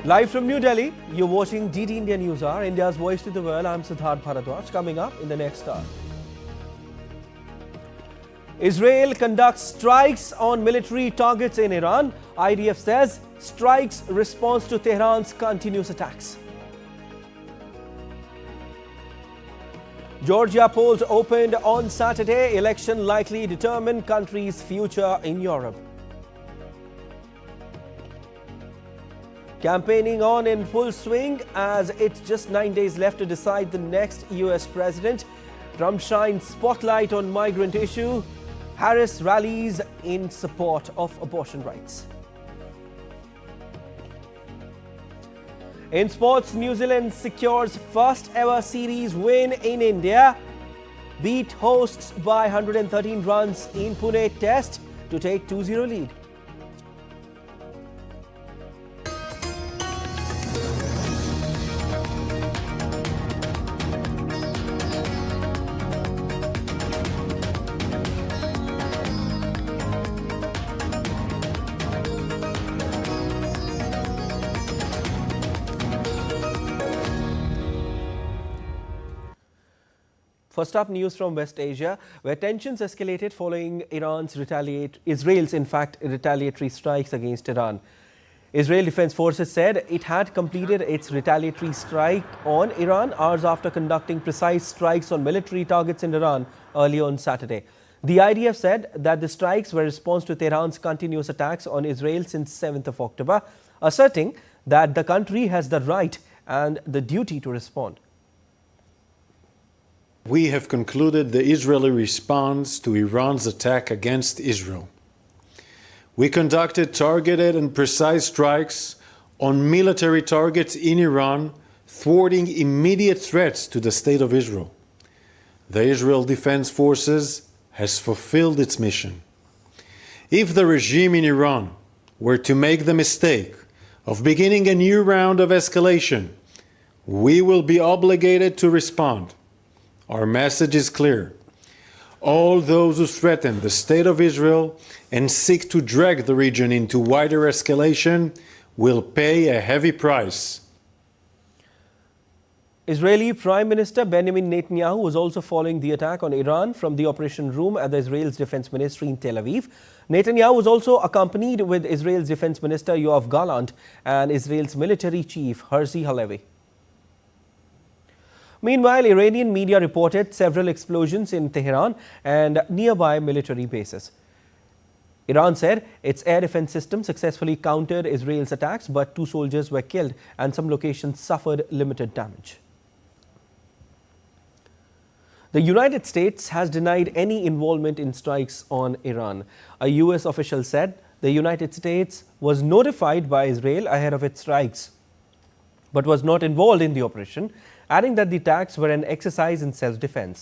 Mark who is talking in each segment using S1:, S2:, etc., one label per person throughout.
S1: Live from New Delhi, you're watching DD India News Hour, India's voice to the world. I'm Siddharth Bharadwaj. Coming up in the next hour. Israel conducts strikes on military targets in Iran. IDF says strikes response to Tehran's continuous attacks. Georgia polls opened on Saturday. Election likely determine country's future in Europe. Campaigning on in full swing as it's just 9 days left to decide the next US president. Trump shines spotlight on migrant issue. Harris rallies in support of abortion rights. In sports, New Zealand secures first ever series win in India. Beat hosts by 113 runs in Pune Test to take 2-0 lead. First up, news from West Asia, where tensions escalated following Israel's retaliatory strikes against Iran. Israel Defense Forces said it had completed its retaliatory strike on Iran hours after conducting precise strikes on military targets in Iran early on Saturday. The IDF said that the strikes were a response to Tehran's continuous attacks on Israel since 7th of October, asserting that the country has the right and the duty to respond.
S2: We have concluded the Israeli response to Iran's attack against Israel. We conducted targeted and precise strikes on military targets in Iran, thwarting immediate threats to the State of Israel. The Israel Defense Forces has fulfilled its mission. If the regime in Iran were to make the mistake of beginning a new round of escalation, we will be obligated to respond. Our message is clear. All those who threaten the State of Israel and seek to drag the region into wider escalation will pay a heavy price.
S1: Israeli Prime Minister Benjamin Netanyahu was also following the attack on Iran from the operation room at the Israel's Defense Ministry in Tel Aviv. Netanyahu was also accompanied with Israel's Defense Minister Yoav Gallant and Israel's military chief Herzi Halevi. Meanwhile, Iranian media reported several explosions in Tehran and nearby military bases. Iran said its air defense system successfully countered Israel's attacks, but 2 soldiers were killed and some locations suffered limited damage. The United States has denied any involvement in strikes on Iran. A US official said the United States was notified by Israel ahead of its strikes, but was not involved in the operation, adding that the attacks were an exercise in self-defense.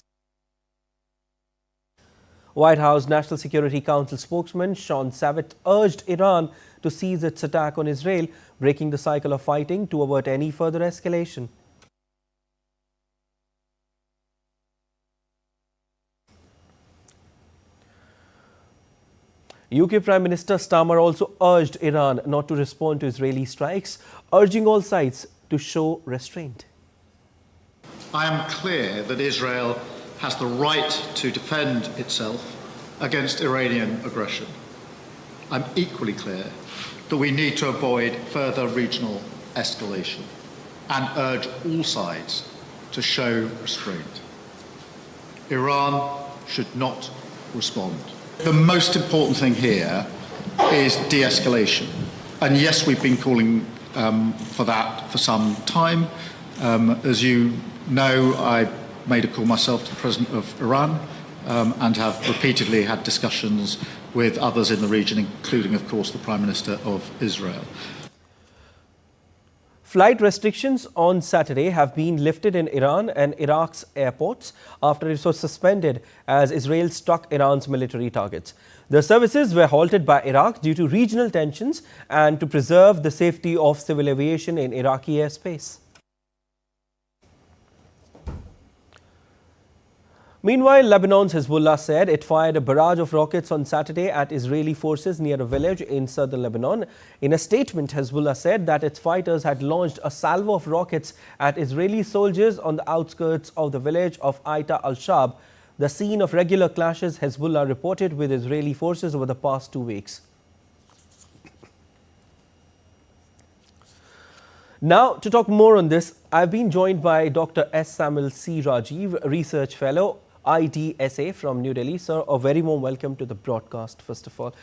S1: White House National Security Council spokesman Sean Savit urged Iran to cease its attack on Israel, breaking the cycle of fighting to avert any further escalation. UK Prime Minister Starmer also urged Iran not to respond to Israeli strikes, urging all sides to show restraint.
S3: I am clear that Israel has the right to defend itself against Iranian aggression. I'm equally clear that we need to avoid further regional escalation and urge all sides to show restraint. Iran should not respond. The most important thing here is de-escalation. And yes, we've been calling for that for some time. As you know, I made a call myself to the President of Iran and have repeatedly had discussions with others in the region, including, of course, the Prime Minister of Israel.
S1: Flight restrictions on Saturday have been lifted in Iran and Iraq's airports after it was suspended as Israel struck Iran's military targets. The services were halted by Iraq due to regional tensions and to preserve the safety of civil aviation in Iraqi airspace. Meanwhile, Lebanon's Hezbollah said it fired a barrage of rockets on Saturday at Israeli forces near a village in southern Lebanon. In a statement, Hezbollah said that its fighters had launched a salvo of rockets at Israeli soldiers on the outskirts of the village of Aita al-Shab, the scene of regular clashes Hezbollah reported with Israeli forces over the past 2 weeks. Now, to talk more on this, I've been joined by Dr. S. Samuel C. Rajiv, Research Fellow, IDSA from New Delhi. Sir, a very warm welcome to the broadcast, first of all.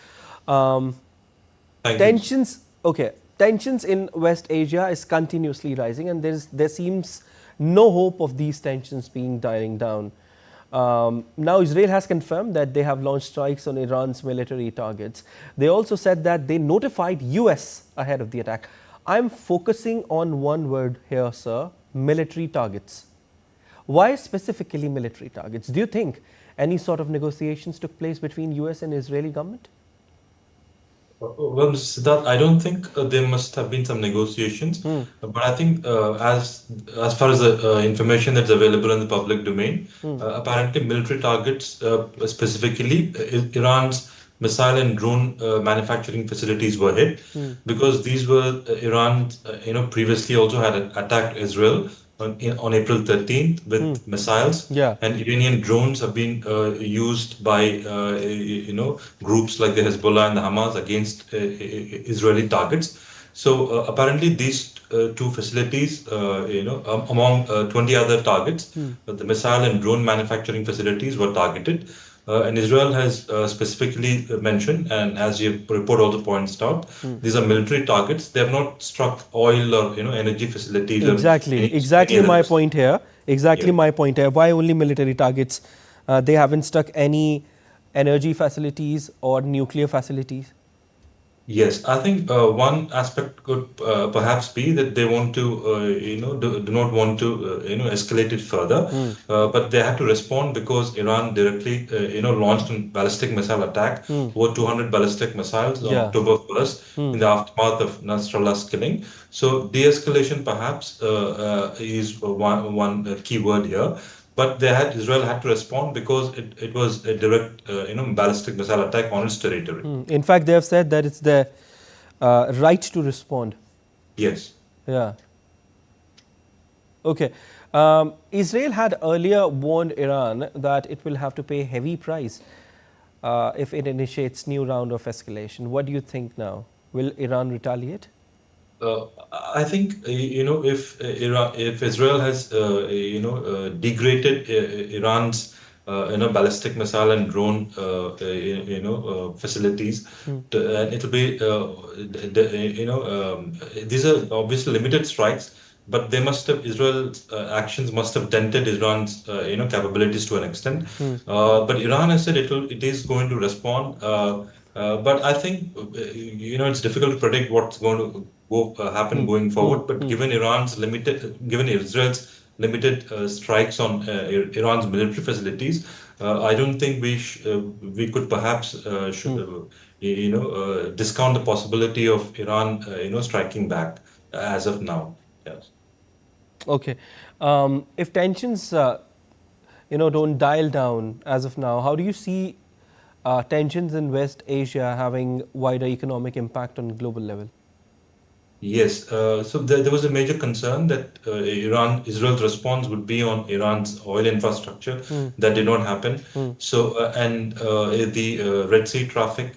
S1: Tensions in West Asia is continuously rising, and there seems no hope of these tensions being dying down. Now, Israel has confirmed that they have launched strikes on Iran's military targets. They also said that they notified US ahead of the attack. I'm focusing on one word here, sir, military targets. Why specifically military targets? Do you think any sort of negotiations took place between US and Israeli government?
S4: Well, Mr. Siddharth, I don't think there must have been some negotiations, but I think as far as the information that's available in the public domain, apparently military targets, specifically Iran's missile and drone manufacturing facilities were hit because these were Iran, previously also had attacked Israel on April 13th with missiles, and Iranian drones have been used by groups like the Hezbollah and the Hamas against Israeli targets. So apparently these two facilities, among 20 other targets, the missile and drone manufacturing facilities were targeted. And Israel has specifically mentioned, and as your report also points out, these are military targets. They have not struck oil or energy facilities.
S1: Exactly my point here. My point here. Why only military targets? They haven't struck any energy facilities or nuclear facilities.
S4: Yes, I think one aspect could perhaps be that they want to, do not want to, escalate it further. But they had to respond because Iran directly, launched a ballistic missile attack, over 200 ballistic missiles on October 1st in the aftermath of Nasrallah's killing. So de-escalation perhaps is one key word here. But Israel had to respond because it was a direct, ballistic missile attack on its territory.
S1: In fact, they have said that it's their right to respond.
S4: Yes.
S1: Yeah. Okay. Israel had earlier warned Iran that it will have to pay a heavy price if it initiates new round of escalation. What do you think now? Will Iran retaliate?
S4: I think if Israel has degraded Iran's ballistic missile and drone facilities, and it will be these are obviously limited strikes, but they must have Israel's actions must have dented Iran's capabilities to an extent. But Iran has said it is going to respond. But I think it's difficult to predict what's going to happen going forward. But given Israel's limited strikes on Iran's military facilities, I don't think we could perhaps discount the possibility of Iran striking back as of now. Yes.
S1: Okay. If tensions don't dial down as of now, how do you see tensions in West Asia having wider economic impact on global level?
S4: Yes, so there was a major concern that Israel's response would be on Iran's oil infrastructure. That did not happen. So, and the Red Sea traffic,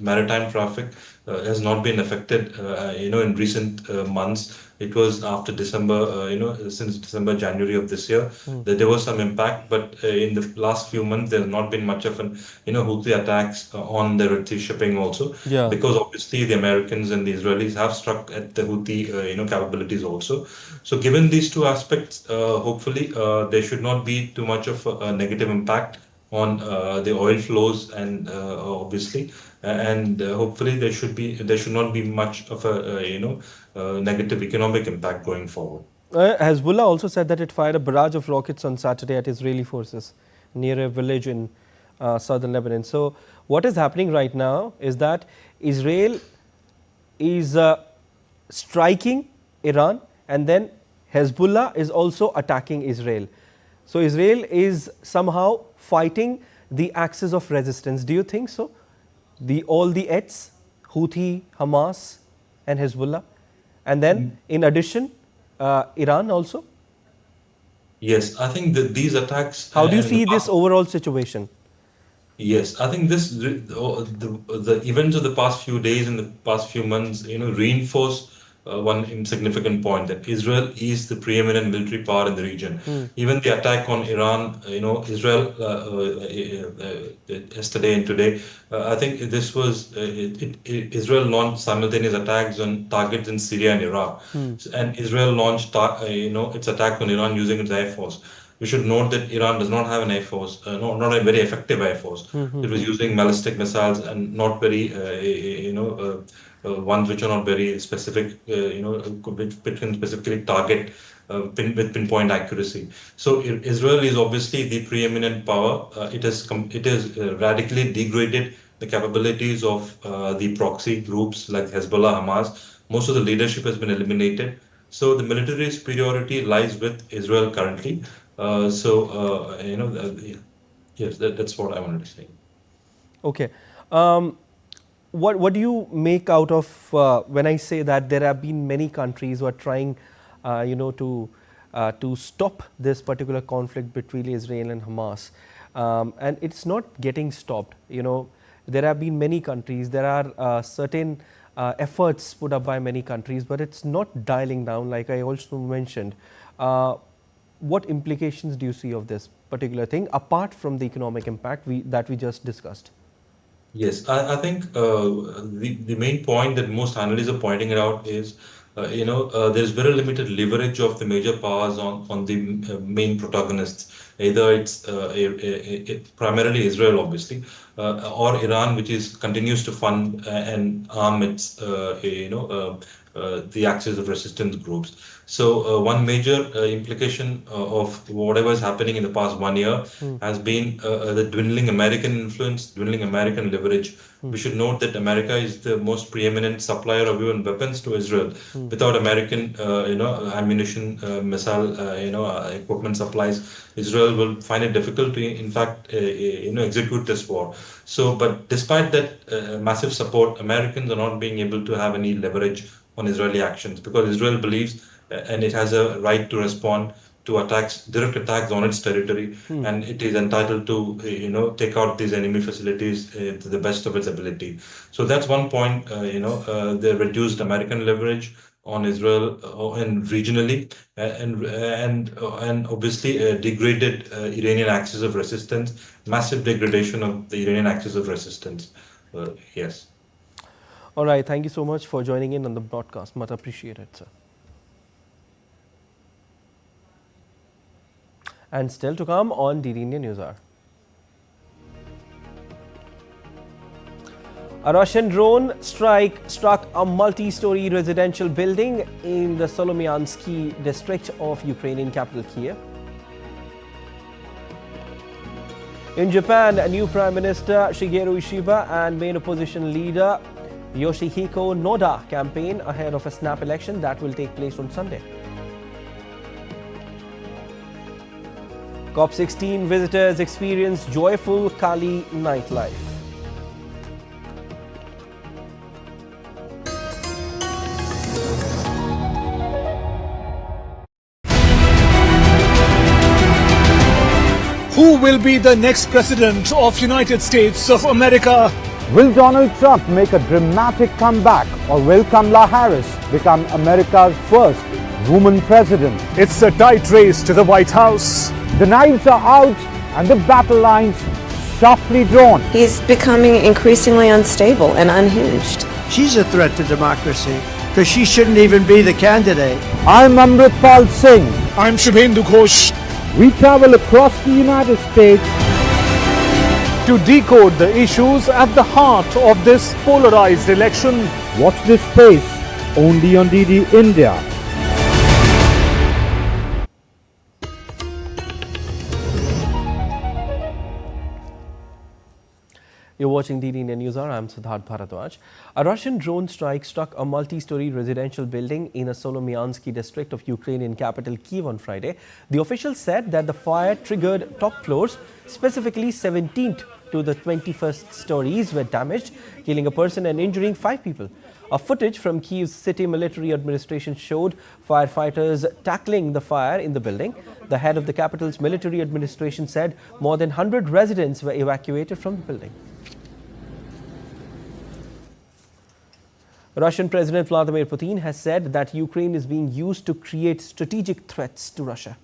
S4: maritime traffic, has not been affected, in recent months. It was after December, since December, January of this year, that there was some impact. But in the last few months, there has not been much of an, Houthi attacks on the Red Sea shipping also. Because obviously the Americans and the Israelis have struck at the Houthi, capabilities also. So given these two aspects, hopefully there should not be too much of a negative impact on the oil flows and obviously, and hopefully there should not be much of a negative economic impact going forward.
S1: Hezbollah also said that it fired a barrage of rockets on Saturday at Israeli forces near a village in southern Lebanon. So what is happening right now is that Israel is striking Iran, and then Hezbollah is also attacking Israel. So Israel is somehow fighting the axis of resistance. Do you think so? All the Ets, Houthi, Hamas and Hezbollah, and then in addition Iran also?
S4: Yes, I think that these attacks.
S1: How do you see this overall situation?
S4: Yes, I think the events of the past few days and the past few months, reinforce one significant point that Israel is the preeminent military power in the region. Even the attack on Iran, Israel yesterday and today, I think this was Israel launched simultaneous attacks on targets in Syria and Iraq, and Israel launched its attack on Iran using its air force. We should note that Iran does not have an air force, not a very effective air force. It was using ballistic missiles and not very, ones which are not very specific, which can specifically target with pinpoint accuracy. So Israel is obviously the preeminent power. It has radically degraded the capabilities of the proxy groups like Hezbollah, Hamas. Most of the leadership has been eliminated. So the military superiority lies with Israel currently. Yes, that's what I wanted to say.
S1: Okay. What do you make out of when I say that there have been many countries who are trying, to stop this particular conflict between Israel and Hamas, and it's not getting stopped. There have been many countries. There are certain efforts put up by many countries, but it's not dialing down, like I also mentioned. What implications do you see of this particular thing apart from the economic impact that we just discussed?
S4: Yes, I think the main point that most analysts are pointing it out is, there's very limited leverage of the major powers on the main protagonists. Either it's primarily Israel, obviously, or Iran, which continues to fund and arm its, the axis of resistance groups. So one major implication of whatever is happening in the past 1 year has been the dwindling American influence, dwindling American leverage. We should note that America is the most preeminent supplier of even weapons to Israel. Without American, ammunition, missile, equipment supplies, Israel will find it difficult to, in fact, execute this war. So, but despite that massive support, Americans are not being able to have any leverage on Israeli actions because Israel believes and it has a right to respond to attacks, direct attacks on its territory, and it is entitled to, take out these enemy facilities to the best of its ability. So that's one point. The reduced American leverage on Israel and regionally, and obviously a degraded Iranian axis of resistance, massive degradation of the Iranian axis of resistance. Yes.
S1: All right. Thank you so much for joining in on the broadcast. Much appreciated, sir. And still to come on DD India News Hour. A Russian drone strike struck a multi-story residential building in the Solomiansky district of Ukrainian capital Kiev. In Japan, a new Prime Minister Shigeru Ishiba and main opposition leader Yoshihiko Noda campaign ahead of a snap election that will take place on Sunday. COP16 visitors experience joyful Kali nightlife.
S5: Who will be the next president of United States of America?
S6: Will Donald Trump make a dramatic comeback, or will Kamala Harris become America's first woman president?
S5: It's a tight race to the White House.
S6: The knives are out and the battle lines sharply drawn.
S7: He's becoming increasingly unstable and unhinged.
S8: She's a threat to democracy because she shouldn't even be the candidate.
S6: I'm Amritpal Singh.
S5: I'm Shubhendu Ghosh.
S6: We travel across the United States
S5: to decode the issues at the heart of this polarized election.
S6: Watch this space only on DD India.
S1: You're watching DD India News Hour. I'm Siddharth Bharadwaj. A Russian drone strike struck a multi-story residential building in a Solomiansky district of Ukrainian capital Kyiv on Friday. The officials said that the fire triggered top floors, specifically 17th to the 21st stories were damaged, killing a person and injuring 5 people. A footage from Kyiv's city military administration showed firefighters tackling the fire in the building. The head of the capital's military administration said more than 100 residents were evacuated from the building. Russian President Vladimir Putin has said that Ukraine is being used to create strategic threats to Russia.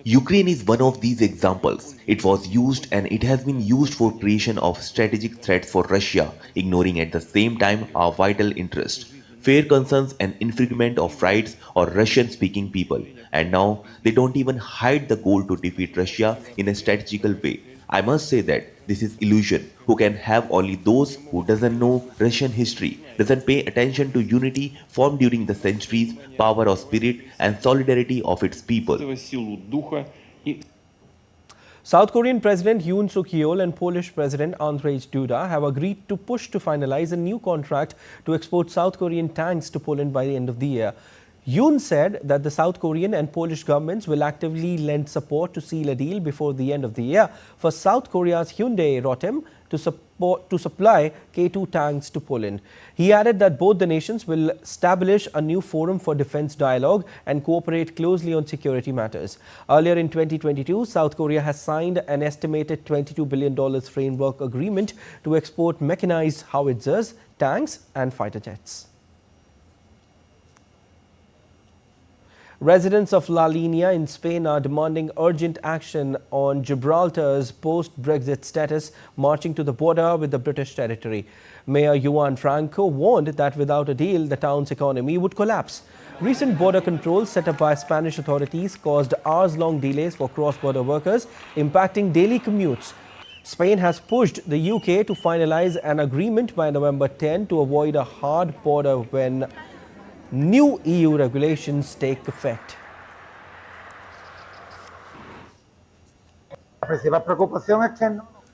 S9: Ukraine is one of these examples. It was used and it has been used for creation of strategic threats for Russia, ignoring at the same time our vital interest, fair concerns and infringement of rights of Russian-speaking people. And now they don't even hide the goal to defeat Russia in a strategical way. I must say that this is illusion, who can have only those who doesn't know Russian history, doesn't pay attention to unity formed during the centuries, power of spirit and solidarity of its people.
S1: South Korean President Yoon Suk-yeol and Polish President Andrzej Duda have agreed to push to finalize a new contract to export South Korean tanks to Poland by the end of the year. Yoon said that the South Korean and Polish governments will actively lend support to seal a deal before the end of the year for South Korea's Hyundai Rotem to supply K2 tanks to Poland. He added that both the nations will establish a new forum for defense dialogue and cooperate closely on security matters. Earlier in 2022, South Korea has signed an estimated $22 billion framework agreement to export mechanized howitzers, tanks and fighter jets. Residents of La Linea in Spain are demanding urgent action on Gibraltar's post-Brexit status, marching to the border with the British territory. Mayor Juan Franco warned that without a deal, the town's economy would collapse. Recent border controls set up by Spanish authorities caused hours-long delays for cross-border workers, impacting daily commutes. Spain has pushed the UK to finalize an agreement by November 10 to avoid a hard border when new EU regulations take effect.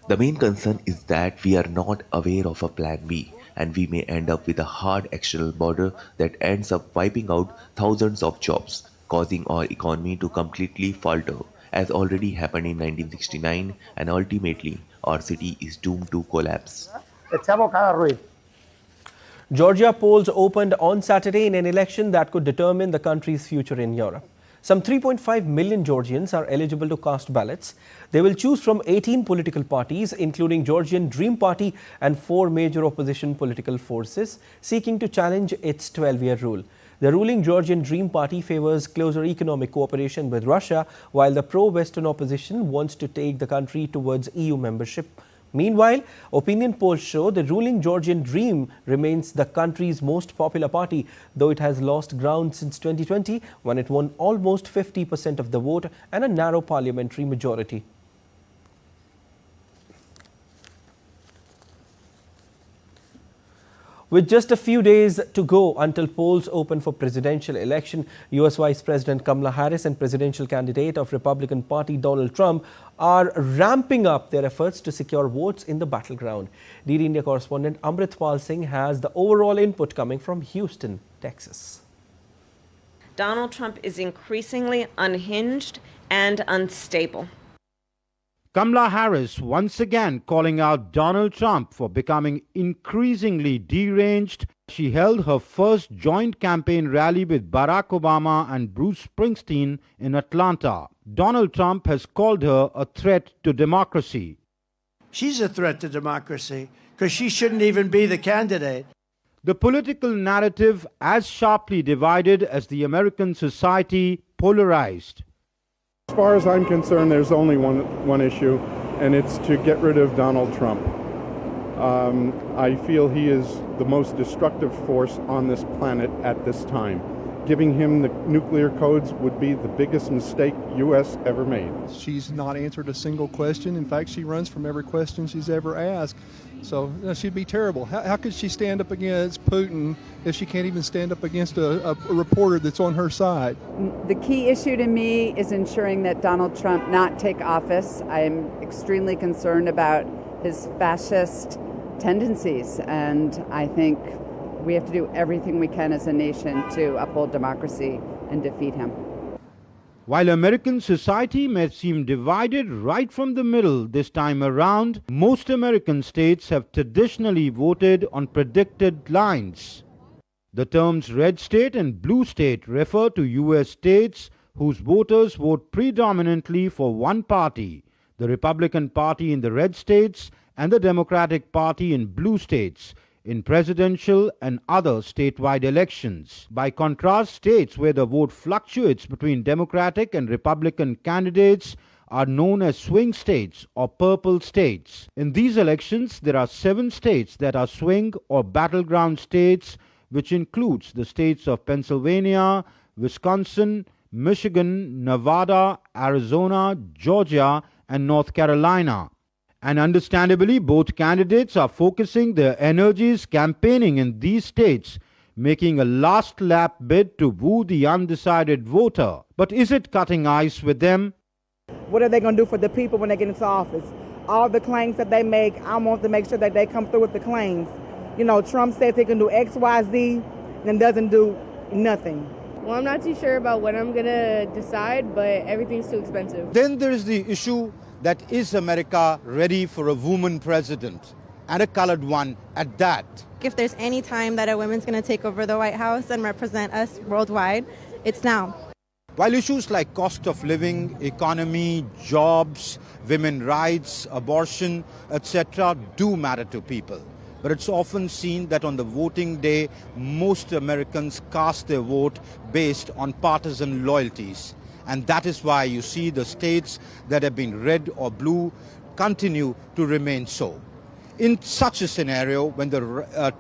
S9: The main concern is that we are not aware of a plan B, and we may end up with a hard external border that ends up wiping out thousands of jobs, causing our economy to completely falter, as already happened in 1969, and ultimately our city is doomed to collapse.
S1: Georgia polls opened on Saturday in an election that could determine the country's future in Europe. Some 3.5 million Georgians are eligible to cast ballots. They will choose from 18 political parties, including Georgian Dream Party and 4 major opposition political forces, seeking to challenge its 12-year rule. The ruling Georgian Dream Party favors closer economic cooperation with Russia, while the pro-Western opposition wants to take the country towards EU membership. Meanwhile, opinion polls show the ruling Georgian Dream remains the country's most popular party, though it has lost ground since 2020 when it won almost 50% of the vote and a narrow parliamentary majority. With just a few days to go until polls open for presidential election, US Vice President Kamala Harris and presidential candidate of Republican Party Donald Trump are ramping up their efforts to secure votes in the battleground. DD India correspondent Amritpal Singh has the overall input coming from Houston, Texas.
S7: Donald Trump is increasingly unhinged and unstable.
S6: Kamala Harris once again calling out Donald Trump for becoming increasingly deranged. She held her first joint campaign rally with Barack Obama and Bruce Springsteen in Atlanta. Donald Trump has called her a threat to democracy.
S8: She's a threat to democracy because she shouldn't even be the candidate.
S6: The political narrative as sharply divided as the American society polarized.
S10: As far as I'm concerned, there's only one issue, and it's to get rid of Donald Trump. I feel he is the most destructive force on this planet at this time. giving him the nuclear codes would be the biggest mistake U.S. ever made.
S11: She's not answered a single question. In fact, she runs from every question she's ever asked. So she'd be terrible. How could she stand up against Putin if she can't even stand up against a reporter that's on her side?
S12: The key issue to me is ensuring that Donald Trump not take office. I'm extremely concerned about his fascist tendencies, and I think we have to do everything we can as a nation to uphold democracy and defeat him.
S6: While American society may seem divided right from the middle this time around, most American states have traditionally voted on predicted lines. The terms red state and blue state refer to U.S. states whose voters vote predominantly for one party, the Republican Party in the red states and the Democratic Party in blue states, in presidential and other statewide elections. By contrast, states where the vote fluctuates between Democratic and Republican candidates are known as swing states or purple states. In these elections, there are 7 states that are swing or battleground states, which includes the states of Pennsylvania, Wisconsin, Michigan, Nevada, Arizona, Georgia, and North Carolina. And understandably, both candidates are focusing their energies campaigning in these states, making a last-lap bid to woo the undecided voter. But is it cutting ice with them?
S13: What are they going to do for the people when they get into office? All the claims that they make, I want to make sure that they come through with the claims. You know, Trump says he can do X, Y, Z, and doesn't do nothing.
S14: Well, I'm not too sure about what I'm going to decide, but everything's too expensive.
S15: Then there is the issue that is America ready for a woman president, and a colored one at that.
S16: If there's any time that a woman's going to take over the White House and represent us worldwide, it's now.
S15: While issues like cost of living, economy, jobs, women's rights, abortion, etc. do matter to people, but it's often seen that on the voting day, most Americans cast their vote based on partisan loyalties. And that is why you see the states that have been red or blue continue to remain so. In such a scenario, when the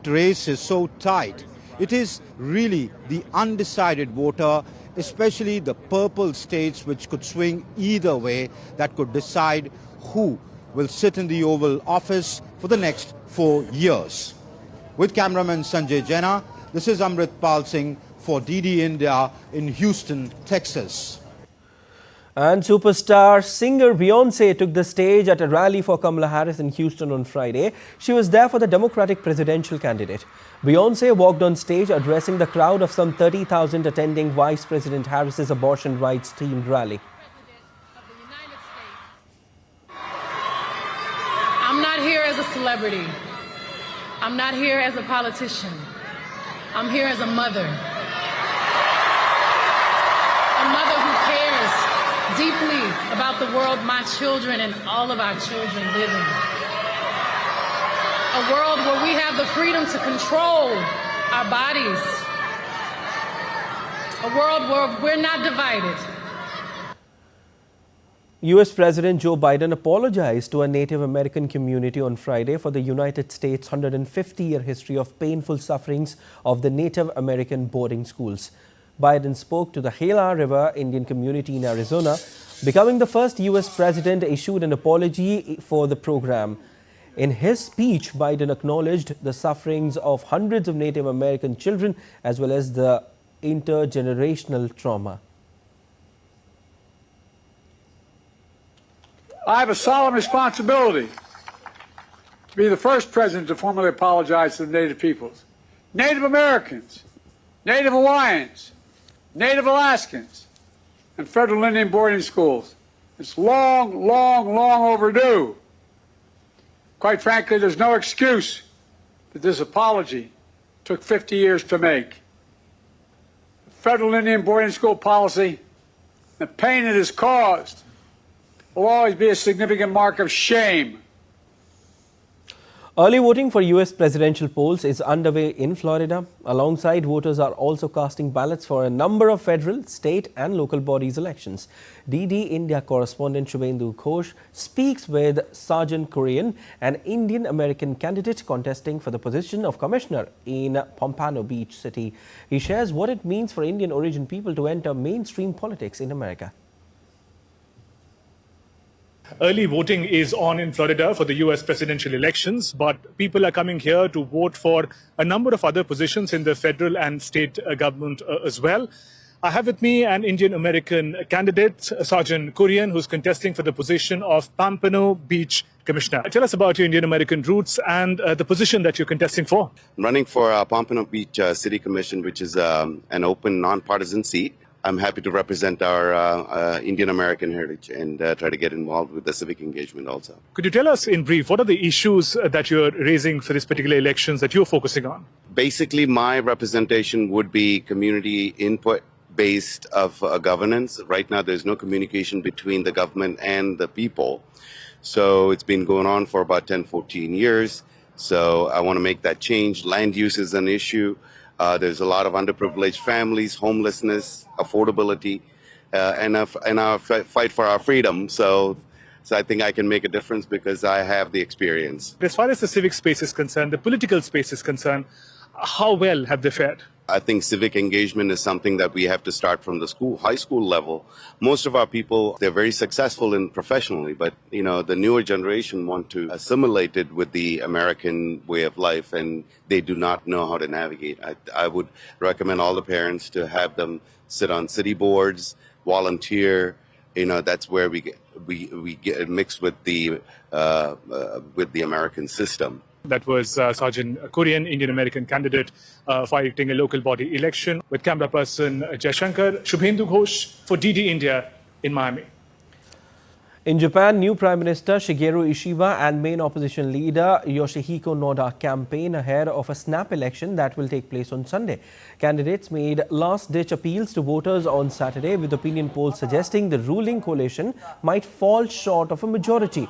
S15: race is so tight, it is really the undecided voter, especially the purple states, which could swing either way, that could decide who will sit in the Oval Office for the next 4 years. With cameraman Sanjay Jaina, this is Amritpal Singh for DD India in Houston, Texas.
S1: And superstar singer Beyonce took the stage at a rally for Kamala Harris in Houston on Friday. She was there for the Democratic presidential candidate. Beyonce walked on stage addressing the crowd of some 30,000 attending Vice President Harris's abortion rights themed rally.
S17: I'm not here as a celebrity. I'm not here as a politician. I'm here as a mother. A mother who cares deeply about the world my children and all of our children live in. A world where we have the freedom to control our bodies. A world where we're not divided.
S1: US President Joe Biden apologized to a Native American community on Friday for the United States' 150-year history of painful sufferings of the Native American boarding schools. Biden spoke to the Gila River Indian community in Arizona, becoming the first US president issued an apology for the program. In his speech, Biden acknowledged the sufferings of hundreds of Native American children as well as the intergenerational trauma.
S18: I have a solemn responsibility to be the first president to formally apologize to the Native peoples. Native Americans, Native Hawaiians, Native Alaskans, and federal Indian boarding schools. It's long, long, long overdue. Quite frankly, there's no excuse that this apology took 50 years to make. The federal Indian boarding school policy, the pain it has caused, will always be a significant mark of shame.
S1: Early voting for US presidential polls is underway in Florida. Alongside, voters are also casting ballots for a number of federal, state and local bodies elections. DD India correspondent Shubhendu Ghosh speaks with Sergeant Korean, an Indian-American candidate contesting for the position of commissioner in Pompano Beach City. He shares what it means for Indian origin people to enter mainstream politics in America.
S5: Early voting is on in Florida for the US presidential elections, but people are coming here to vote for a number of other positions in the federal and state government as well. I have with me an Indian-American candidate, Sergeant Korean, who's contesting for the position of Pompano Beach Commissioner. Tell us about your Indian-American roots and the position that you're contesting for.
S19: I'm running for Pompano Beach City Commission, which is an open, non-partisan seat. I'm happy to represent our Indian-American heritage and try to get involved with the civic engagement also.
S5: Could you tell us in brief, what are the issues that you're raising for this particular elections that you're focusing on?
S19: Basically, my representation would be community input based of governance. Right now, there's no communication between the government and the people. So it's been going on for about 10, 14 years. So I want to make that change. Land use is an issue. There's a lot of underprivileged families, homelessness, affordability, and our fight for our freedom. So I think I can make a difference because I have the experience.
S5: As far as the civic space is concerned, the political space is concerned, how well have they fared?
S19: I think civic engagement is something that we have to start from the high school level. Most of our people, they're very successful in professionally, but the newer generation want to assimilate it with the American way of life, and they do not know how to navigate. I would recommend all the parents to have them sit on city boards, volunteer. That's where we get mixed with the American system.
S5: That was Sergeant Korean, Indian-American candidate fighting a local body election with camera person Shanker. Shubhendu Ghosh for DD India in Miami.
S1: In Japan, new Prime Minister Shigeru Ishiba and main opposition leader Yoshihiko Noda campaign ahead of a snap election that will take place on Sunday. Candidates made last-ditch appeals to voters on Saturday, with opinion polls suggesting the ruling coalition might fall short of a majority.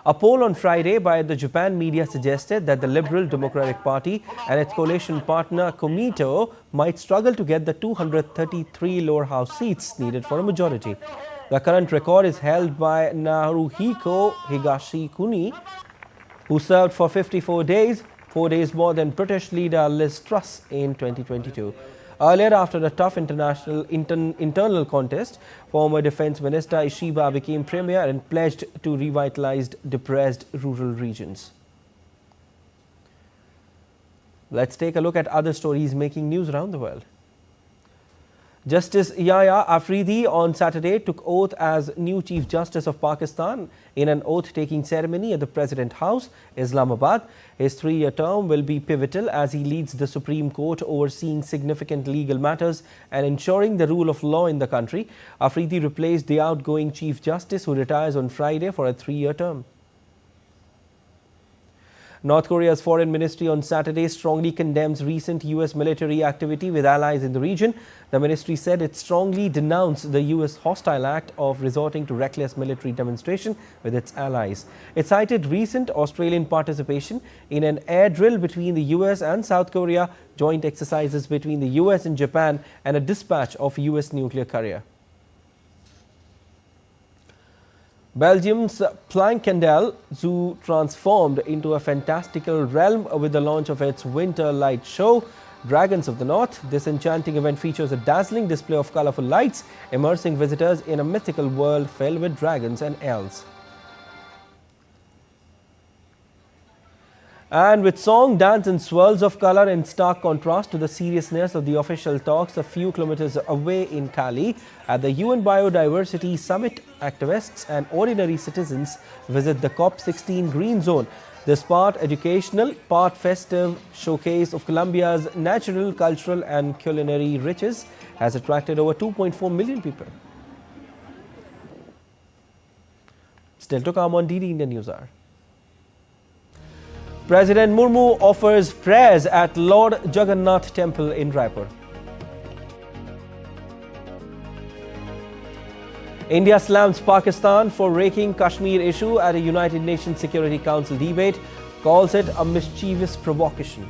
S1: A poll on Friday by the Japan media suggested that the Liberal Democratic Party and its coalition partner Komeito might struggle to get the 233 lower house seats needed for a majority. The current record is held by Naruhiko Higashikuni, who served for 54 days, 4 days more than British leader Liz Truss in 2022. Earlier, after a tough internal contest, former Defence Minister Ishiba became Premier and pledged to revitalize depressed rural regions. Let's take a look at other stories making news around the world. Justice Yahya Afridi on Saturday took oath as new Chief Justice of Pakistan in an oath-taking ceremony at the President House, Islamabad. His 3-year term will be pivotal as he leads the Supreme Court, overseeing significant legal matters and ensuring the rule of law in the country. Afridi replaced the outgoing Chief Justice, who retires on Friday for a 3-year term. North Korea's foreign ministry on Saturday strongly condemns recent US military activity with allies in the region. The ministry said it strongly denounced the US hostile act of resorting to reckless military demonstration with its allies. It cited recent Australian participation in an air drill between the US and South Korea, joint exercises between the US and Japan, and a dispatch of US nuclear carrier. Belgium's Planckendel Zoo transformed into a fantastical realm with the launch of its winter light show, Dragons of the North. This enchanting event features a dazzling display of colorful lights, immersing visitors in a mythical world filled with dragons and elves. And with song, dance and swirls of color in stark contrast to the seriousness of the official talks a few kilometers away in Cali, at the UN Biodiversity Summit, activists and ordinary citizens visit the COP16 Green Zone. This part educational, part festive showcase of Colombia's natural, cultural and culinary riches has attracted over 2.4 million people. Still to come on DD India News Hour. President Murmu offers prayers at Lord Jaganath Temple in Raipur. India slams Pakistan for raking Kashmir issue at a United Nations Security Council debate. calls it a mischievous provocation.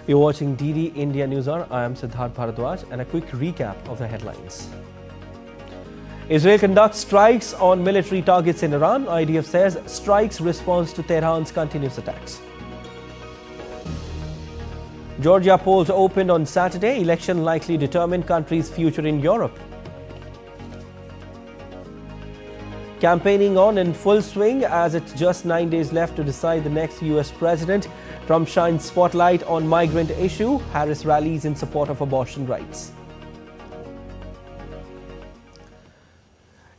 S1: You're watching DD India News Hour. I am Siddharth Bharadwaj, and a quick recap of the headlines. Israel conducts strikes on military targets in Iran. IDF says strikes response to Tehran's continuous attacks. Georgia polls opened on Saturday. Election likely determine country's future in Europe. Campaigning on in full swing as it's just 9 days left to decide the next US president. Trump shines spotlight on migrant issue. Harris rallies in support of abortion rights.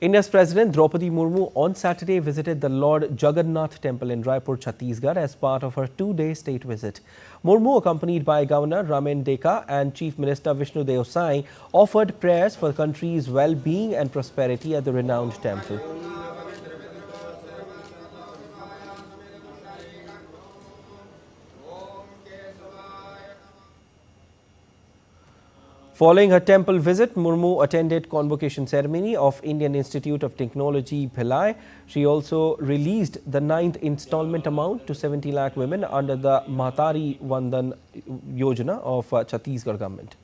S1: India's President Draupadi Murmu on Saturday visited the Lord Jaganath temple in Raipur, Chhattisgarh as part of her two-day state visit. Murmu, accompanied by Governor Ramen Deka and Chief Minister Vishnu Deo Sai, offered prayers for the country's well-being and prosperity at the renowned temple. Following her temple visit, Murmu attended convocation ceremony of Indian Institute of Technology, Bhilai. She also released the 9th installment amount to 70 lakh women under the Mahatari Vandan Yojana of Chhattisgarh government.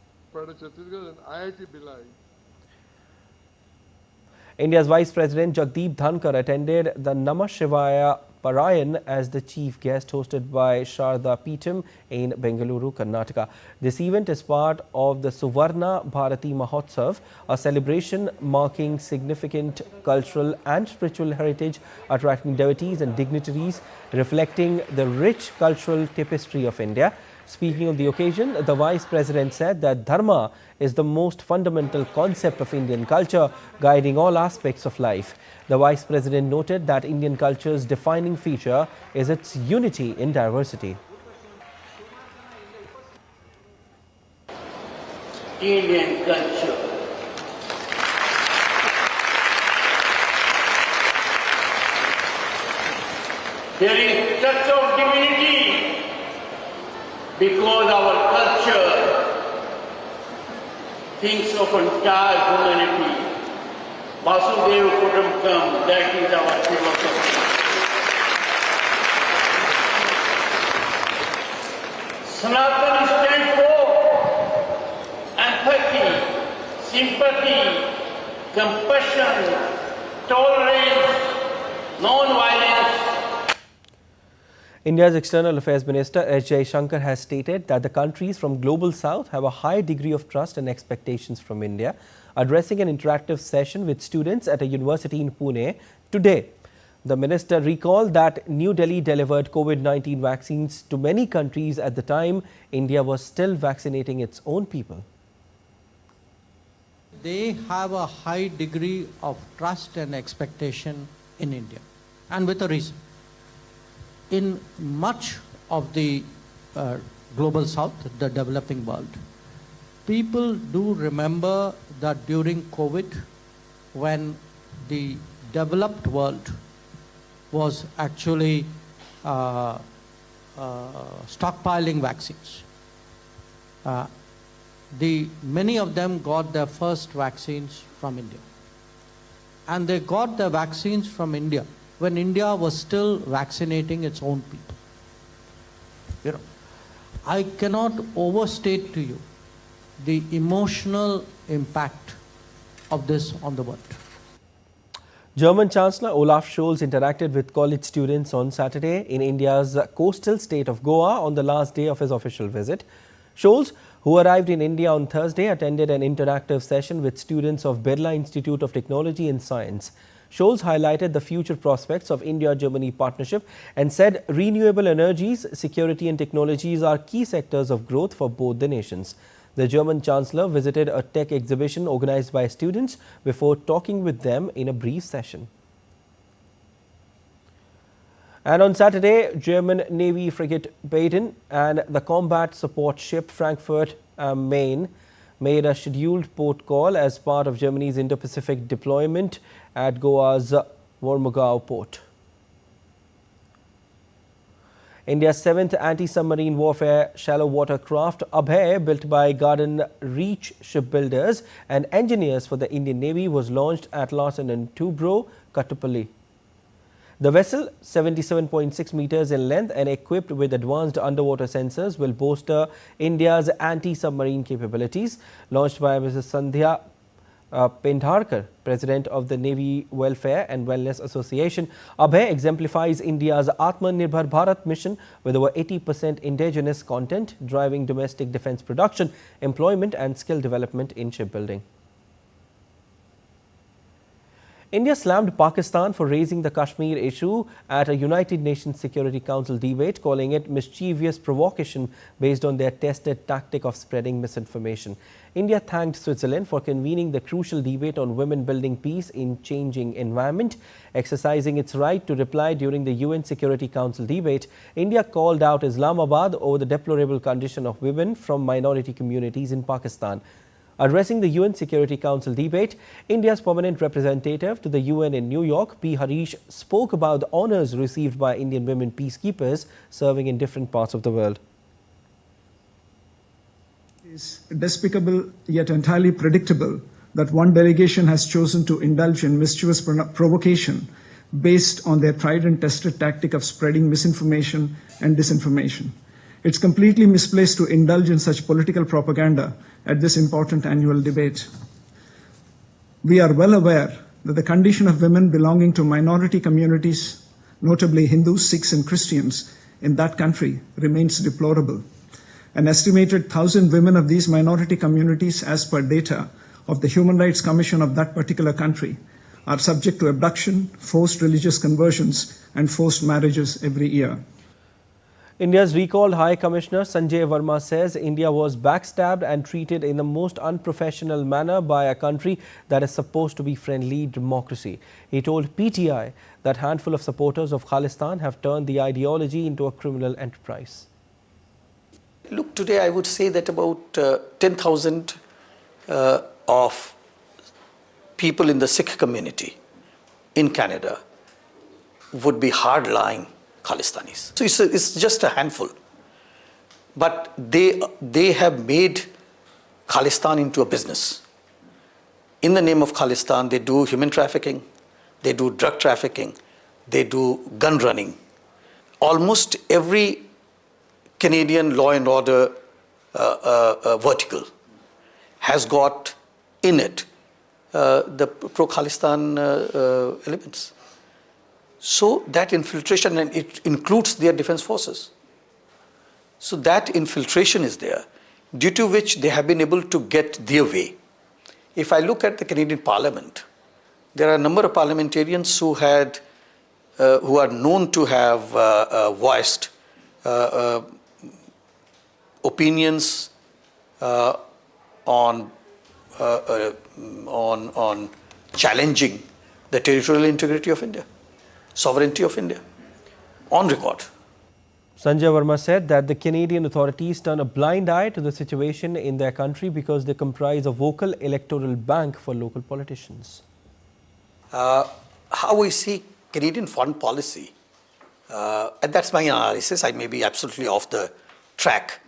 S1: India's Vice President Jagdeep Dhankar attended the Namashivaya Parayan as the chief guest, hosted by Sharda Peetham in Bengaluru, Karnataka. This event is part of the Prasar Bharati Mahotsav, a celebration marking significant cultural and spiritual heritage, attracting devotees and dignitaries, reflecting the rich cultural tapestry of India. Speaking on the occasion, the Vice President said that Dharma is the most fundamental concept of Indian culture, guiding all aspects of life. The Vice President noted that Indian culture's defining feature is its unity in diversity.
S20: Indian culture. There is touch of divinity because our culture thinks of entire humanity. Vasudeva Kutumbakam, that is our philosophy. Sanatana stands for empathy, sympathy, compassion, tolerance, non-violence.
S1: India's External Affairs Minister S. Shanker has stated that the countries from Global South have a high degree of trust and expectations from India. Addressing an interactive session with students at a university in Pune today, the minister recalled that New Delhi delivered COVID-19 vaccines to many countries at the time India was still vaccinating its own people.
S21: They have a high degree of trust and expectation in India, and with a reason. In much of the Global South, the developing world, people do remember that during COVID, when the developed world was actually stockpiling vaccines, many of them got their first vaccines from India. And they got their vaccines from India when India was still vaccinating its own people. You know, I cannot overstate to you the emotional impact of this on the world.
S1: German Chancellor Olaf Scholz interacted with college students on Saturday in India's coastal state of Goa on the last day of his official visit. Scholz, who arrived in India on Thursday, attended an interactive session with students of Birla Institute of Technology and Science. Scholz highlighted the future prospects of India-Germany partnership and said renewable energies, security and technologies are key sectors of growth for both the nations. The German Chancellor visited a tech exhibition organized by students before talking with them in a brief session. And on Saturday, German Navy frigate Bayton and the combat support ship Frankfurt am Main made a scheduled port call as part of Germany's Indo-Pacific deployment at Goa's Wormugao port. India's 7th anti-submarine warfare shallow water craft Abhay, built by Garden Reach shipbuilders and engineers for the Indian Navy, was launched at Larsen & Toubro, Kattupalli. The vessel, 77.6 meters in length and equipped with advanced underwater sensors, will bolster India's anti-submarine capabilities. Launched by Mrs. Sandhya Pendharkar, President of the Navy Welfare and Wellness Association, Abhay exemplifies India's Atmanirbhar Bharat mission with over 80% indigenous content, driving domestic defense production, employment and skill development in shipbuilding. India slammed Pakistan for raising the Kashmir issue at a United Nations Security Council debate, calling it mischievous provocation based on their tested tactic of spreading misinformation. India thanked Switzerland for convening the crucial debate on women building peace in changing environment. Exercising its right to reply during the UN Security Council debate, India called out Islamabad over the deplorable condition of women from minority communities in Pakistan. Addressing the UN Security Council debate, India's permanent representative to the UN in New York, P. Harish, spoke about the honors received by Indian women peacekeepers serving in different parts of the world.
S2: It is despicable yet entirely predictable that one delegation has chosen to indulge in mischievous provocation based on their tried and tested tactic of spreading misinformation and disinformation. It's completely misplaced to indulge in such political propaganda at this important annual debate. We are well aware that the condition of women belonging to minority communities, notably Hindus, Sikhs and Christians, in that country remains deplorable. An estimated 1,000 women of these minority communities, as per data of the Human Rights Commission of that particular country, are subject to abduction, forced religious conversions and forced marriages every year.
S1: India's recalled High Commissioner Sanjay Verma says India was backstabbed and treated in the most unprofessional manner by a country that is supposed to be friendly democracy. He told PTI that handful of supporters of Khalistan have turned the ideology into a criminal enterprise.
S22: Look, today I would say that about 10,000 of people in the Sikh community in Canada would be hardline Khalistanis. So it's just a handful. But they have made Khalistan into a business. In the name of Khalistan, they do human trafficking, they do drug trafficking, they do gun running. Almost every Canadian law and order vertical has got in it the pro-Khalistan elements. So that infiltration, and it includes their defense forces. So that infiltration is there, due to which they have been able to get their way. If I look at the Canadian Parliament, there are a number of parliamentarians who are known to have voiced opinions on challenging the territorial integrity of India, sovereignty of India, on record.
S1: Sanjay Verma said that the Canadian authorities turn a blind eye to the situation in their country because they comprise a vocal electoral bank for local politicians.
S22: How we see Canadian foreign policy, and that's my analysis, I may be absolutely off the track,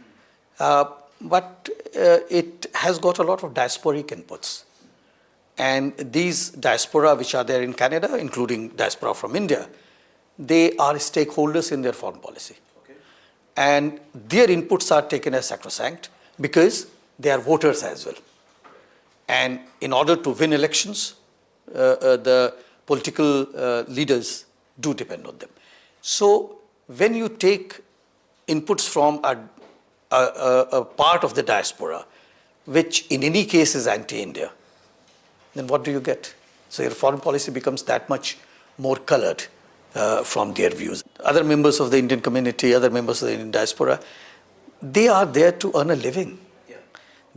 S22: but it has got a lot of diasporic inputs. And these diaspora which are there in Canada, including diaspora from India, they are stakeholders in their foreign policy. Okay. And their inputs are taken as sacrosanct because they are voters as well. And in order to win elections, the political leaders do depend on them. So when you take inputs from a part of the diaspora, which in any case is anti-India, then what do you get? So your foreign policy becomes that much more colored from their views. Other members of the Indian community, other members of the Indian diaspora, they are there to earn a living.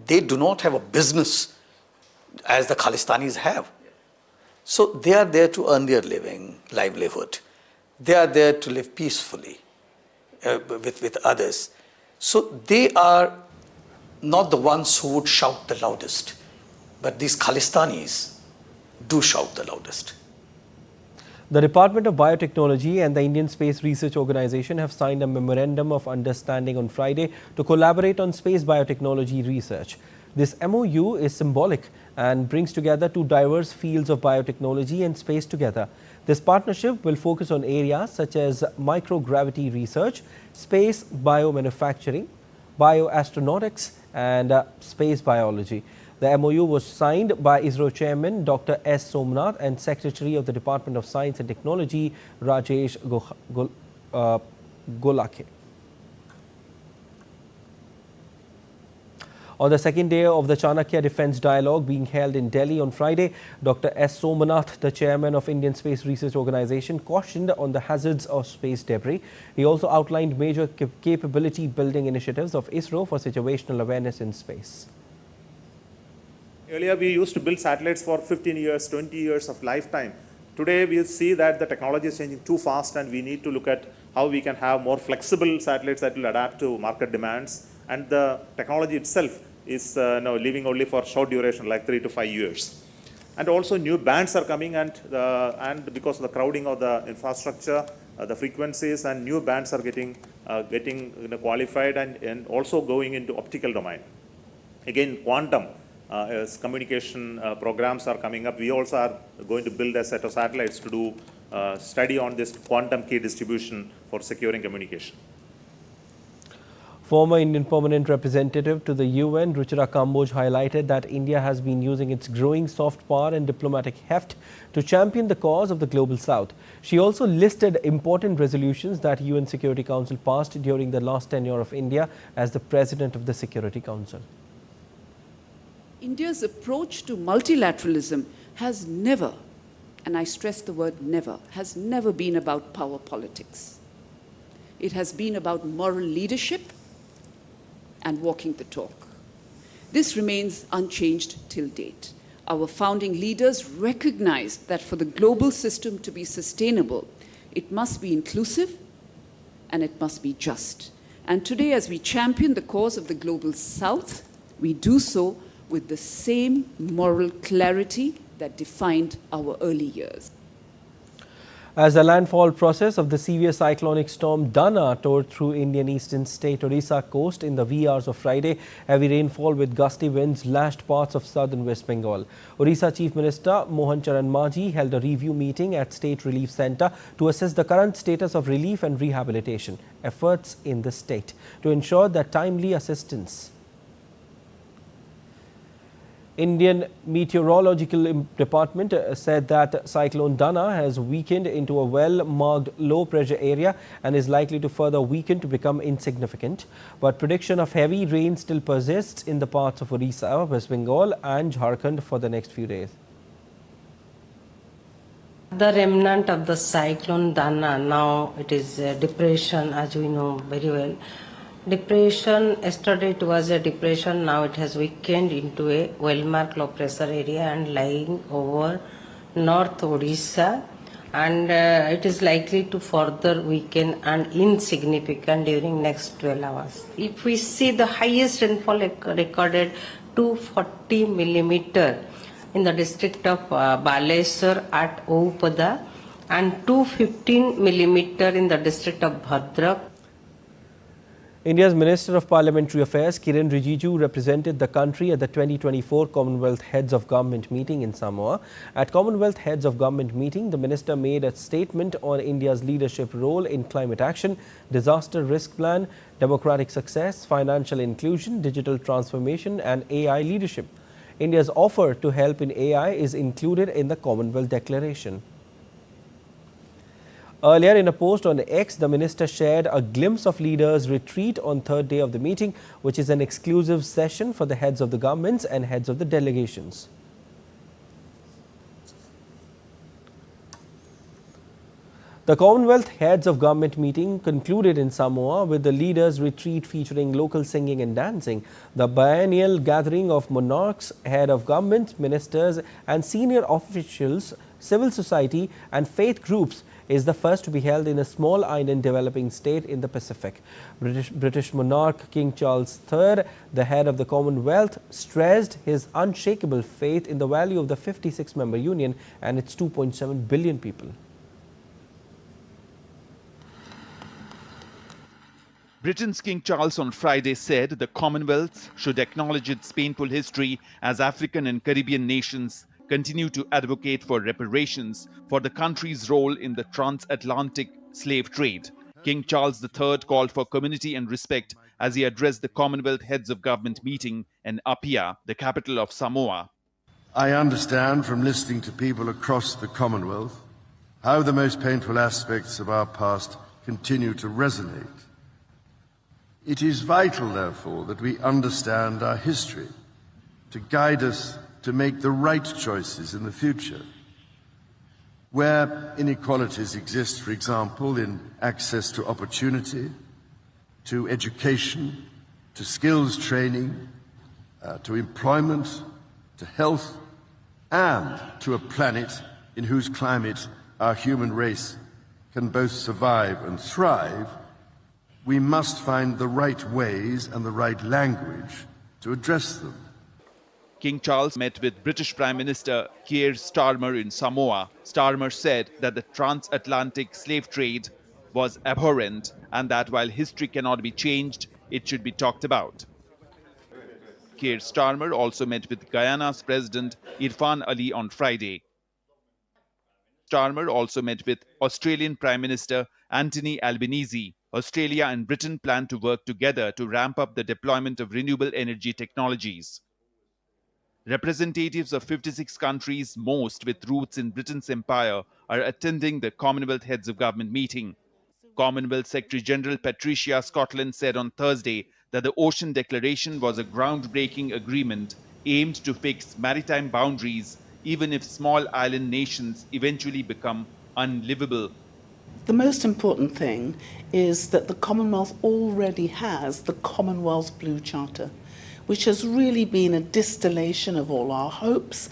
S22: They do not have a business as the Khalistanis have. So they are there to earn their livelihood. They are there to live peacefully with others. So they are not the ones who would shout the loudest, but these Khalistanis do shout the loudest.
S1: The Department of Biotechnology and the Indian Space Research Organization have signed a memorandum of understanding on Friday to collaborate on space biotechnology research. This MOU is symbolic and brings together two diverse fields of biotechnology and space together. This partnership will focus on areas such as microgravity research, space biomanufacturing, bioastronautics and space biology. The MOU was signed by ISRO Chairman Dr. S. Somnath and Secretary of the Department of Science and Technology Rajesh Golakhe. On the second day of the Chanakya Defence Dialogue being held in Delhi on Friday, Dr. S. Somnath, the chairman of Indian Space Research Organization, cautioned on the hazards of space debris. He also outlined major capability building initiatives of ISRO for situational awareness in space.
S3: Earlier, we used to build satellites for 15 years, 20 years of lifetime. Today, we see that the technology is changing too fast and we need to look at how we can have more flexible satellites that will adapt to market demands. And the technology itself is now living only for short duration, like 3 to 5 years. And also new bands are coming and because of the crowding of the infrastructure, the frequencies and new bands are getting qualified and also going into optical domain. Again, quantum. As communication programs are coming up, we also are going to build a set of satellites to do study on this quantum key distribution for securing communication.
S1: Former Indian permanent representative to the UN, Ruchira Kamboj, highlighted that India has been using its growing soft power and diplomatic heft to champion the cause of the Global South. She also listed important resolutions that UN Security Council passed during the last tenure of India as the President of the Security Council.
S4: India's approach to multilateralism has never, and I stress the word never, has never been about power politics. It has been about moral leadership and walking the talk. This remains unchanged till date. Our founding leaders recognized that for the global system to be sustainable, it must be inclusive and it must be just. And today, as we champion the cause of the Global South, we do so with the same moral clarity that defined our early years.
S1: As the landfall process of the severe cyclonic storm Dana tore through Indian eastern state Odisha coast in the wee hours of Friday, heavy rainfall with gusty winds lashed parts of southern West Bengal. Odisha Chief Minister Mohan Charan Majhi held a review meeting at State Relief Centre to assess the current status of relief and rehabilitation efforts in the state to ensure that timely assistance. Indian Meteorological Department said that Cyclone Dana has weakened into a well-marked low-pressure area and is likely to further weaken to become insignificant. But prediction of heavy rain still persists in the parts of Odisha, West Bengal and Jharkhand for the next few days.
S23: The remnant of the Cyclone Dana, now it is depression, as we know very well. Depression, yesterday it was a depression, now it has weakened into a well-marked low pressure area and lying over North Odisha, and it is likely to further weaken and insignificant during next 12 hours. If we see the highest rainfall recorded 240 millimeter in the district of Baleswar at Oupada and 215 millimeter in the district of Bhadrak.
S1: India's Minister of Parliamentary Affairs, Kiren Rijiju, represented the country at the 2024 Commonwealth Heads of Government meeting in Samoa. At Commonwealth Heads of Government meeting, the minister made a statement on India's leadership role in climate action, disaster risk plan, democratic success, financial inclusion, digital transformation and AI leadership. India's offer to help in AI is included in the Commonwealth Declaration. Earlier in a post on X, the minister shared a glimpse of leaders' retreat on third day of the meeting, which is an exclusive session for the heads of the governments and heads of the delegations. The Commonwealth Heads of Government meeting concluded in Samoa with the leaders' retreat featuring local singing and dancing. The biennial gathering of monarchs, head of government, ministers and senior officials, civil society and faith groups is the first to be held in a small island developing state in the Pacific. British monarch King Charles III, the head of the Commonwealth, stressed his unshakable faith in the value of the 56-member union and its 2.7 billion people.
S7: Britain's King Charles on Friday said the Commonwealth should acknowledge its painful history as African and Caribbean nations continue to advocate for reparations for the country's role in the transatlantic slave trade. King Charles III called for community and respect as he addressed the Commonwealth Heads of Government meeting in Apia, the capital of Samoa.
S8: I understand from listening to people across the Commonwealth how the most painful aspects of our past continue to resonate. It is vital, therefore, that we understand our history to guide us to make the right choices in the future. Where inequalities exist, for example, in access to opportunity, to education, to skills training, to employment, to health, and to a planet in whose climate our human race can both survive and thrive, we must find the right ways and the right language to address them.
S7: King Charles met with British Prime Minister Keir Starmer in Samoa. Starmer said that the transatlantic slave trade was abhorrent and that while history cannot be changed, it should be talked about. Keir Starmer also met with Guyana's President Irfan Ali on Friday. Starmer also met with Australian Prime Minister Anthony Albanese. Australia and Britain plan to work together to ramp up the deployment of renewable energy technologies. Representatives of 56 countries, most with roots in Britain's empire, are attending the Commonwealth Heads of Government meeting. Commonwealth Secretary-General Patricia Scotland said on Thursday that the Ocean Declaration was a groundbreaking agreement aimed to fix maritime boundaries, even if small island nations eventually become unlivable.
S9: The most important thing is that the Commonwealth already has the Commonwealth Blue Charter, which has really been a distillation of all our hopes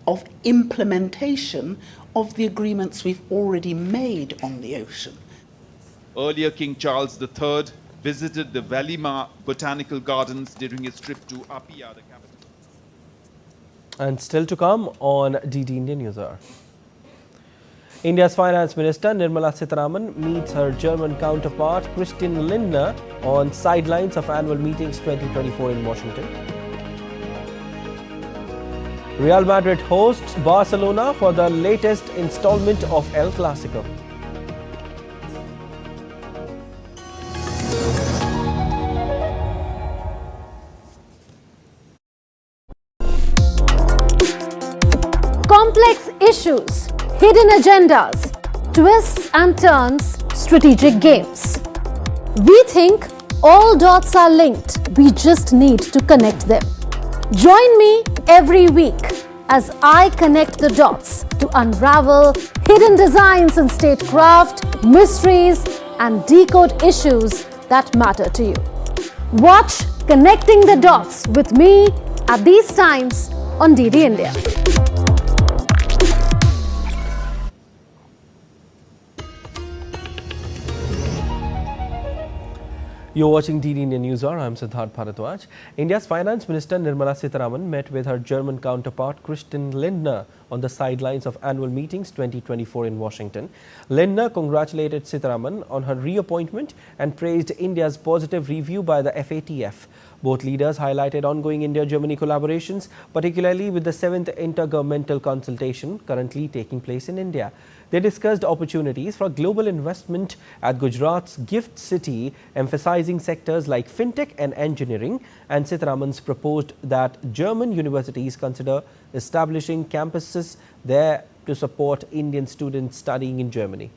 S9: of implementation of the agreements we've already made on the ocean.
S7: Earlier, King Charles III visited the Valima Botanical Gardens during his trip to Apia, the capital.
S1: And still to come on DD India News Hour. India's Finance Minister Nirmala Sitharaman meets her German counterpart Christian Lindner on sidelines of annual meetings 2024 in Washington. Real Madrid hosts Barcelona for the latest installment of El Clasico.
S24: Complex issues, hidden agendas, twists and turns, strategic games. We think all dots are linked. We just need to connect them. Join me every week as I connect the dots to unravel hidden designs in statecraft, mysteries, and decode issues that matter to you. Watch Connecting the Dots with me at these times on DD India.
S1: You're watching DD India News Hour. I'm Siddharth Bharadwaj. India's Finance Minister Nirmala Sitharaman met with her German counterpart Christian Lindner on the sidelines of annual meetings 2024 in Washington. Lindner congratulated Sitharaman on her reappointment and praised India's positive review by the FATF. Both leaders highlighted ongoing India-Germany collaborations, particularly with the 7th intergovernmental consultation currently taking place in India. They discussed opportunities for global investment at Gujarat's Gift City, emphasizing sectors like fintech and engineering, and Sitharaman's proposed that German universities consider establishing campuses there to support Indian students studying in Germany.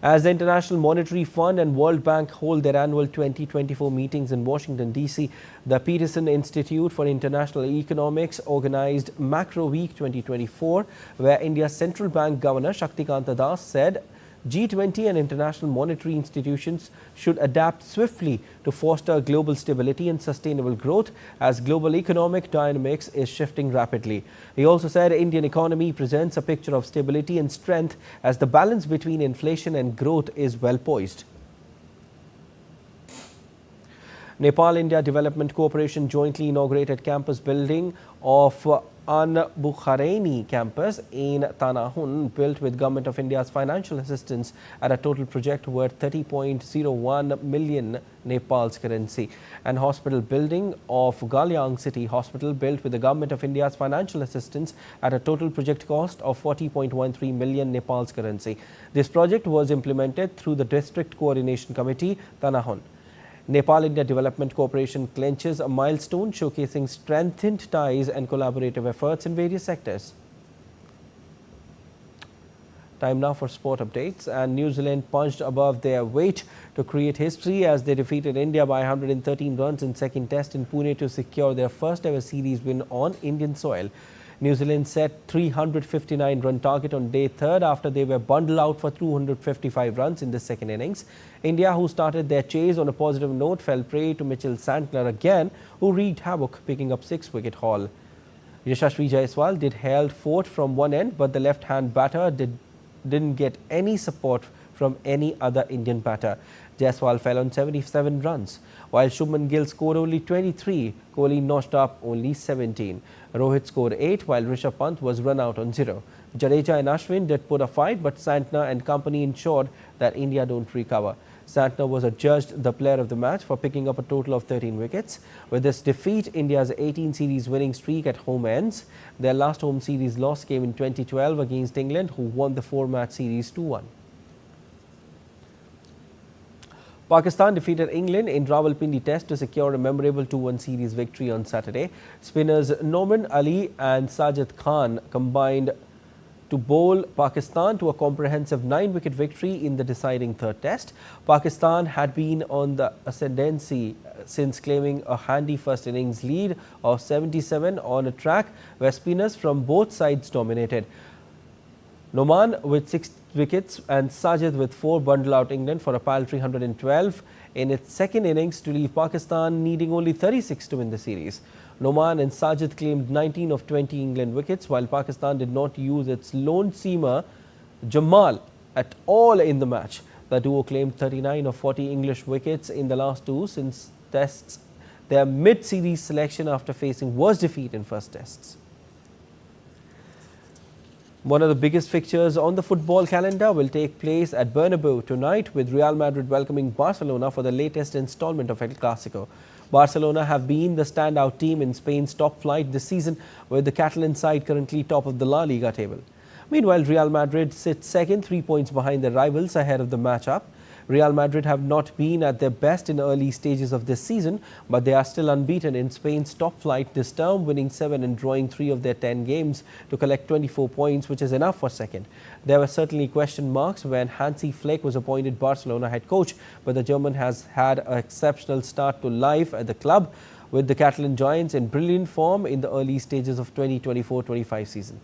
S1: As the International Monetary Fund and World Bank hold their annual 2024 meetings in Washington, D.C., the Peterson Institute for International Economics organized Macro Week 2024, where India's central bank governor Shaktikanta Das said G20 and international monetary institutions should adapt swiftly to foster global stability and sustainable growth as global economic dynamics is shifting rapidly. He also said Indian economy presents a picture of stability and strength as the balance between inflation and growth is well poised. Nepal-India Development Corporation jointly inaugurated campus building of An-Bukhareni campus in Tanahun, built with Government of India's financial assistance at a total project worth 30.01 million Nepal's currency. And hospital building of Galyang City Hospital, built with the Government of India's financial assistance at a total project cost of 40.13 million Nepal's currency. This project was implemented through the District Coordination Committee, Tanahun. Nepal-India Development Corporation clenches a milestone showcasing strengthened ties and collaborative efforts in various sectors. Time now for sport updates. And New Zealand punched above their weight to create history as they defeated India by 113 runs in second test in Pune to secure their first ever series win on Indian soil. New Zealand set 359-run target on day third after they were bundled out for 255 runs in the second innings. India, who started their chase on a positive note, fell prey to Mitchell Santner again, who wreaked havoc, picking up 6-wicket haul. Yashasvi Jaiswal did held fourth from one end, but the left-hand batter didn't get any support from any other Indian batter. Jaiswal fell on 77 runs. While Shubman Gill scored only 23, Kohli notched up only 17. Rohit scored 8, while Rishabh Pant was run out on 0. Jadeja and Ashwin did put a fight, but Santner and company ensured that India don't recover. Santner was adjudged the player of the match for picking up a total of 13 wickets. With this defeat, India's 18 series winning streak at home ends. Their last home series loss came in 2012 against England, who won the 4-match series 2-1. Pakistan defeated England in Rawalpindi Test to secure a memorable 2-1 series victory on Saturday. Spinners Noman Ali and Sajid Khan combined to bowl Pakistan to a comprehensive 9-wicket victory in the deciding third test. Pakistan had been on the ascendancy since claiming a handy first innings lead of 77 on a track where spinners from both sides dominated. Noman with 6 wickets and Sajid with 4 bundled out England for a paltry 112 in its second innings to leave Pakistan needing only 36 to win the series. Noman and Sajid claimed 19 of 20 England wickets, while Pakistan did not use its lone seamer Jamal at all in the match. The duo claimed 39 of 40 English wickets in the last two since tests, their mid-series selection after facing worst defeat in first tests. One of the biggest fixtures on the football calendar will take place at Bernabeu tonight, with Real Madrid welcoming Barcelona for the latest installment of El Clasico. Barcelona have been the standout team in Spain's top flight this season, with the Catalan side currently top of the La Liga table. Meanwhile, Real Madrid sits second, 3 points behind their rivals ahead of the matchup. Real Madrid have not been at their best in early stages of this season, but they are still unbeaten in Spain's top flight this term, winning 7 and drawing 3 of their 10 games to collect 24 points, which is enough for second. There were certainly question marks when Hansi Flick was appointed Barcelona head coach, but the German has had an exceptional start to life at the club, with the Catalan Giants in brilliant form in the early stages of 2024-25 season.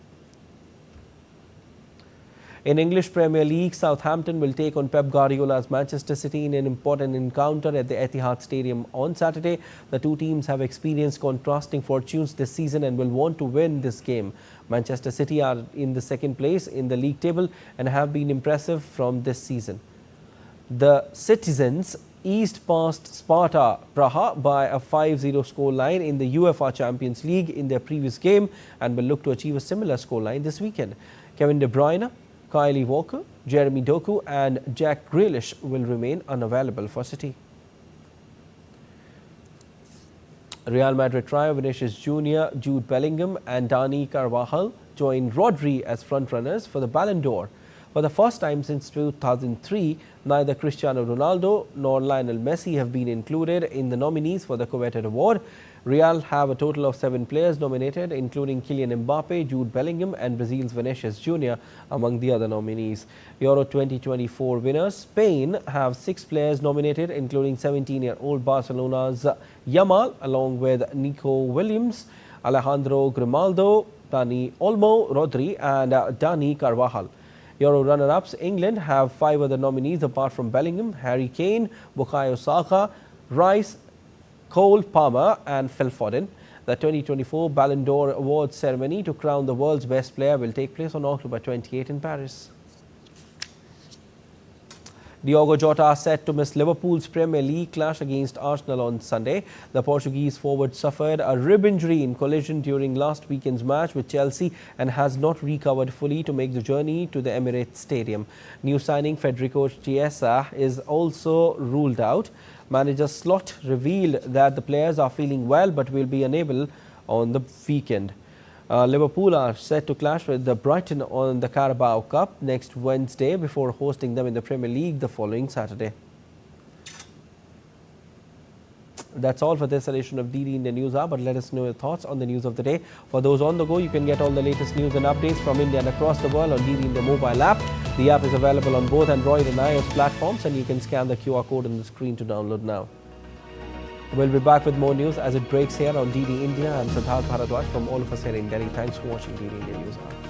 S1: In English Premier League, Southampton will take on Pep Guardiola's Manchester City in an important encounter at the Etihad Stadium on Saturday. The two teams have experienced contrasting fortunes this season and will want to win this game. Manchester City are in the second place in the league table and have been impressive from this season. The Citizens eased past Sparta Praha by a 5-0 scoreline in the UEFA Champions League in their previous game and will look to achieve a similar scoreline this weekend. Kevin De Bruyne, Kylie Walker, Jeremy Doku and Jack Grealish will remain unavailable for City. Real Madrid trio Vinicius Jr., Jude Bellingham and Dani Carvajal join Rodri as frontrunners for the Ballon d'Or. For the first time since 2003, neither Cristiano Ronaldo nor Lionel Messi have been included in the nominees for the coveted award. Real have a total of 7 players nominated, including Kylian Mbappe, Jude Bellingham and Brazil's Vinicius Jr. among the other nominees. Euro 2024 winners, Spain have 6 players nominated, including 17-year-old Barcelona's Yamal, along with Nico Williams, Alejandro Grimaldo, Dani Olmo, Rodri and Dani Carvajal. Euro runner-ups, England have 5 other nominees apart from Bellingham, Harry Kane, Bukayo Saka, Rice, Cole Palmer and Phil Foden. The 2024 Ballon d'Or Awards ceremony to crown the world's best player will take place on October 28 in Paris. Diogo Jota set to miss Liverpool's Premier League clash against Arsenal on Sunday. The Portuguese forward suffered a rib injury in collision during last weekend's match with Chelsea and has not recovered fully to make the journey to the Emirates Stadium. New signing Federico Chiesa is also ruled out. Manager Slot revealed that the players are feeling well but will be unable on the weekend. Liverpool are set to clash with the Brighton on the Carabao Cup next Wednesday before hosting them in the Premier League the following Saturday. That's all for this edition of DD India News Hour, but let us know your thoughts on the news of the day. For those on the go, you can get all the latest news and updates from India and across the world on DD India mobile app. The app is available on both Android and iOS platforms, and you can scan the QR code on the screen to download now. We'll be back with more news as it breaks here on DD India. I'm Prasar Bharati from all of us here in Delhi. Thanks for watching DD India News Hour.